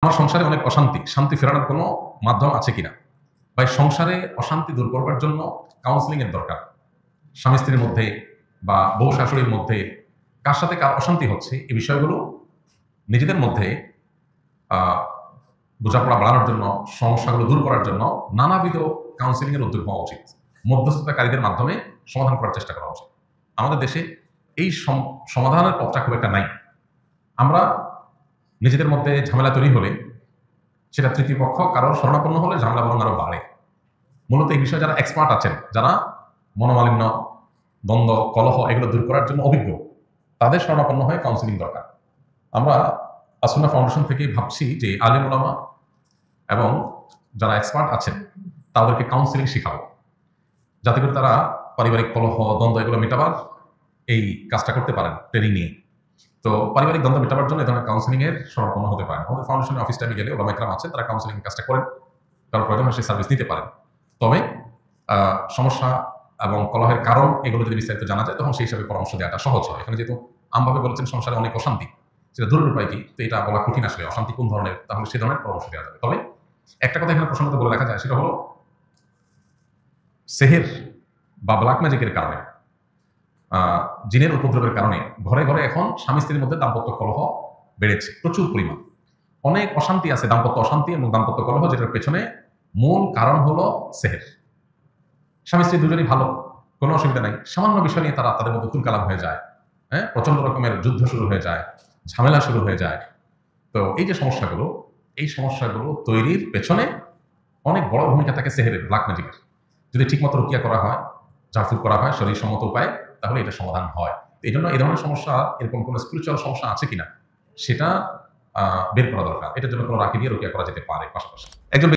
আমার সংসারে অনেক অশান্তি, শান্তি ফেরানোর কোনো মাধ্যম আছে কিনা? ভাই সংসারে অশান্তি দূর করবার জন্য কাউন্সেলিং এর দরকার। স্বামী-স্ত্রীর মধ্যে বা বউ-শাশুড়ির মধ্যে কার সাথে কার অশান্তি হচ্ছে এই বিষয়গুলো নিজেদের মধ্যে আ বোঝাপড়া বাড়ানোর জন্য, সমস্যাগুলো দূর করার জন্য নানাবিধ কাউন্সেলিং এর উদ্যোগ হওয়া উচিত। মধ্যস্থতাকারীদের মাধ্যমে সমাধান করার চেষ্টা করা উচিত। আমাদের দেশে এই সমাধানের পথটা খুব একটা নাই। আমরা নিজেদের মধ্যে ঝামেলা তৈরি হলে সেটা তৃতীয় পক্ষ কারোর শরণাপন্ন হলে ঝামেলা বরং আরো বাড়ে। মূলত এই বিষয়ে যারা এক্সপার্ট আছেন, যারা মনোমালিন্য, দ্বন্দ্ব, কলহ এগুলো দূর করার জন্য অভিজ্ঞ, তাদের শরণাপন্ন হয়ে কাউন্সেলিং দরকার। আমরা আসুন্নাহ ফাউন্ডেশন থেকে ভাবছি যে আলেম ওলামা এবং যারা এক্সপার্ট আছেন তাদেরকে কাউন্সেলিং শেখাবো, যাতে করে তারা পারিবারিক কলহ, দ্বন্দ্ব এগুলো মেটাবার এই কাজটা করতে পারেন ট্রেনিং নিয়ে। তো পারিবারিক দ্বন্দ্ব মেটাবার জন্য এই ধরনের কাউন্সেলিং এর শরণাপন্ন হতে পারেন। আমাদের ফাউন্ডেশনের অফিস টাইমে গেলে ওলামা ইকরাম আছেন, তারা কাউন্সেলিং কাজটা করেন, কারণ প্রয়োজন হয় সেই সার্ভিস নিতে পারেন। তবে সমস্যা এবং কলহের কারণ এগুলো যদি বিস্তারিত জানা যায় তখন সেই হিসাবে পরামর্শ দেওয়াটা সহজ হয়। এখানে যেহেতু আমভাবে বলেছেন সংসারে অনেক অশান্তি, সেটা দূরের উপায় কি? তো এটা বলা কঠিন আসলে অশান্তি কোন ধরনের, তাহলে সে ধরনের পরামর্শ দেওয়া যাবে। তবে একটা কথা এখানে প্রসঙ্গত বলে রাখা যায়, সেটা হলো সেহের বা ব্ল্যাক ম্যাজিকের কারণে, জিনের উপদ্রবের কারণে ঘরে ঘরে এখন স্বামী স্ত্রীর মধ্যে দাম্পত্য কলহ বেড়েছে প্রচুর পরিমাণ। অনেক অশান্তি আছে, দাম্পত্য অশান্তি এবং দাম্পত্য কলহ, যেটার পেছনে মূল কারণ হলো সেহের। স্বামী স্ত্রী দুজনই ভালো, কোনো অসুবিধা নাই, সামান্য বিষয় নিয়ে তারা তাদের মধ্যে তুলকালাম হয়ে যায়, হ্যাঁ, প্রচন্ড রকমের যুদ্ধ শুরু হয়ে যায়, ঝামেলা শুরু হয়ে যায়। তো এই যে সমস্যাগুলো, এই সমস্যাগুলো তৈরির পেছনে অনেক বড় ভূমিকা থাকে সেহেরের, ব্ল্যাক ম্যাজিকের। যদি ঠিকমতো রুকিয়া করা হয়, ঝাড়ফুঁক করা হয় শরীর সম্মত উপায়ে, তাহলে এটা সমাধান হয়। এই জন্য এই ধরনের সমস্যা, এরকম কোনো স্পিরিচুয়াল সমস্যা আছে কিনা সেটা বের করা দরকার। এটার জন্য কোনো রাখি দিয়ে রুকিয়া করা যেতে পারে। পাশাপাশি একজন